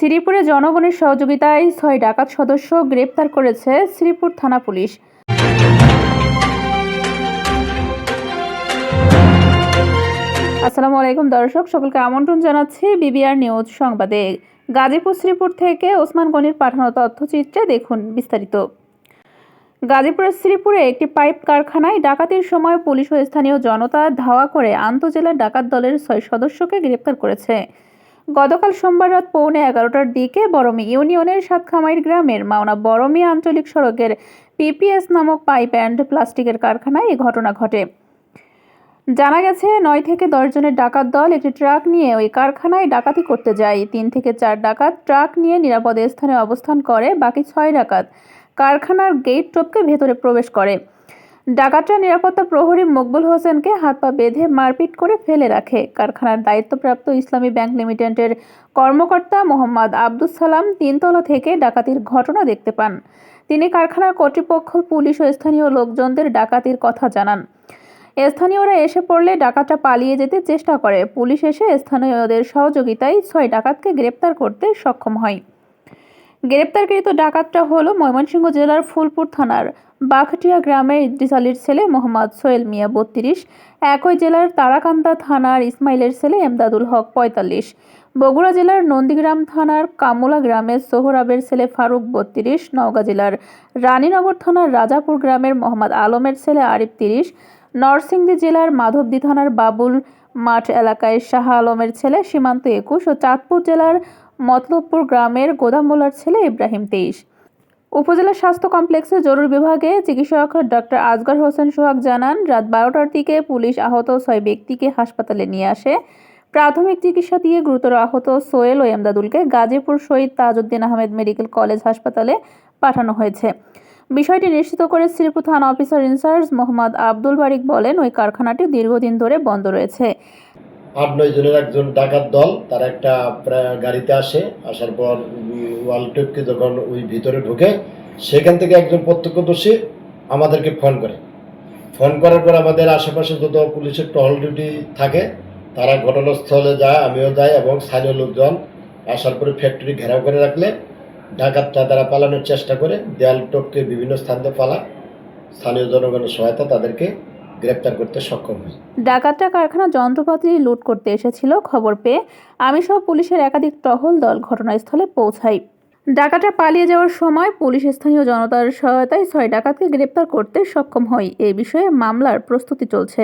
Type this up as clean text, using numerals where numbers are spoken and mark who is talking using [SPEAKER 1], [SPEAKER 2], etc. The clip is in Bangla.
[SPEAKER 1] শ্রীপুরে জনগণের সহযোগিতায় ৬ ডাকাত সদস্য গ্রেপ্তার করেছে শ্রীপুর থানা পুলিশ। আসসালামু আলাইকুম দর্শক, সকলকে আমন্ত্রণ জানাচ্ছি বিবিআর নিউজ সংবাদে। গাজীপুর শ্রীপুর থেকে ওসমান গনির পাঠানো তথ্যচিত্রে দেখুন বিস্তারিত। গাজীপুরের শ্রীপুরে একটি পাইপ কারখানায় ডাকাতির সময় পুলিশ ও স্থানীয় জনতা ধাওয়া করে আন্তজেলা ডাকাত দলের ৬ সদস্যকে গ্রেপ্তার করেছে। গতকাল সোমবার রাত 11:15টার দিকে বরমী ইউনিয়নের সাতখামাইর গ্রামের মাওনা বরমী আঞ্চলিক সড়কের পিপিএস নামক পাইপ অ্যান্ড প্লাস্টিকের কারখানায় এই ঘটনা ঘটে। জানা গেছে ৯ থেকে ১০ জনের ডাকাত দল একটি ট্রাক নিয়ে ওই কারখানায় ডাকাতি করতে যায়। ৩ থেকে ৪ ডাকাত ট্রাক নিয়ে নিরাপদ স্থানে অবস্থান করে, বাকি ৬ ডাকাত কারখানার গেট টপকে ভেতরে প্রবেশ করে। ডাকাতরা নিরাপত্তা প্রহরী মকবুল হোসেনকে হাত পা বেঁধে মারপিট করে ফেলে রাখে। কারখানার দায়িত্বপ্রাপ্ত ইসলামী ব্যাংক লিমিটেডের কর্মকর্তা মোহাম্মদ আব্দুস সালাম ৩ তলা থেকে ডাকাতির ঘটনা দেখতে পান। তিনি কারখানার কর্তৃপক্ষ, পুলিশ ও স্থানীয় লোকজনদের ডাকাতির কথা জানান। স্থানীয়রা এসে পড়লে ডাকাতরা পালিয়ে যেতে চেষ্টা করে। পুলিশ এসে স্থানীয়দের সহযোগিতায় ৬ ডাকাতকে গ্রেপ্তার করতে সক্ষম হয়। গ্রেপ্তারকৃত ডাকাতরা হল ময়মনসিংহ জেলার ফুলপুর থানার বাঘটিয়া গ্রামের ইদ্রিস আলীর ছেলে মোহাম্মদ সোহেল মিয়া ৩২, একই জেলার তারাকান্দা থানার ইসমাইলের ছেলে এমদাদুল হক ৪৫, বগুড়া জেলার নন্দীগ্রাম থানার কামুলা গ্রামের সোহরাবের ছেলে ফারুক ৩২, নওগাঁ জেলার রানীনগর থানার রাজাপুর গ্রামের মোহাম্মদ আলমের ছেলে আরিফ ৩০, নরসিংদী জেলার মাধবদী থানার বাবুল মাঠ এলাকায় শাহ আলমের ছেলে সীমান্ত ২১ ও চাঁদপুর জেলার মতলবপুর গ্রামের গোদামোলার ছেলে ইব্রাহিম ২৩। উপজেলা স্বাস্থ্য কমপ্লেক্সে জরুরি বিভাগে চিকিৎসক ডক্টর আজগর হোসেন সোহাগ জানান, রাত ১২টার দিকে পুলিশ আহত ৬ ব্যক্তিকে হাসপাতালে নিয়ে আসে। প্রাথমিক চিকিৎসা দিয়ে গুরুতর আহত সোহেল ও এমদাদুলকে গাজীপুর শহীদ তাজউদ্দিন আহমেদ মেডিকেল কলেজ হাসপাতালে পাঠানো হয়েছে। বিষয়টি নিশ্চিত করে শ্রীপুর থানা অফিসার ইনচার্জ মোহাম্মদ আব্দুল বারিক বলেন, ওই কারখানাটি দীর্ঘদিন ধরে বন্ধ রয়েছে।
[SPEAKER 2] ৮-৯ জনের একজন ডাকাত দল তারা একটা গাড়িতে আসার পর ওয়ালটপকে যখন ওই ভিতরে ঢুকে, সেখান থেকে একজন প্রত্যক্ষদর্শী আমাদেরকে ফোন করার পর আমাদের আশেপাশে যত পুলিশের টহল ডিউটি থাকে তারা ঘটনাস্থলে যায়, আমিও যাই এবং স্থানীয় লোকজন আসার পরে ফ্যাক্টরি ঘেরাও করে রাখলে ডাকাতরা তারা পালানোর চেষ্টা করে, দেয়াল টপকে বিভিন্ন স্থানে পালায়। স্থানীয় জনগণের সহায়তা তাদেরকে গ্রেপ্তার করতে সক্ষম হয়।
[SPEAKER 1] ডাকাতরা কারখানা যন্ত্রপাতি লুট করতে এসেছিল। খবর পেয়ে আমি সহ পুলিশের একাধিক টহল দল ঘটনাস্থলে পৌঁছাই। ডাকাতরা পালিয়ে যাওয়ার সময় পুলিশ স্থানীয় জনতার সহায়তায় ৬ ডাকাতকে গ্রেপ্তার করতে সক্ষম হয়। এই বিষয়ে মামলার প্রস্তুতি চলছে।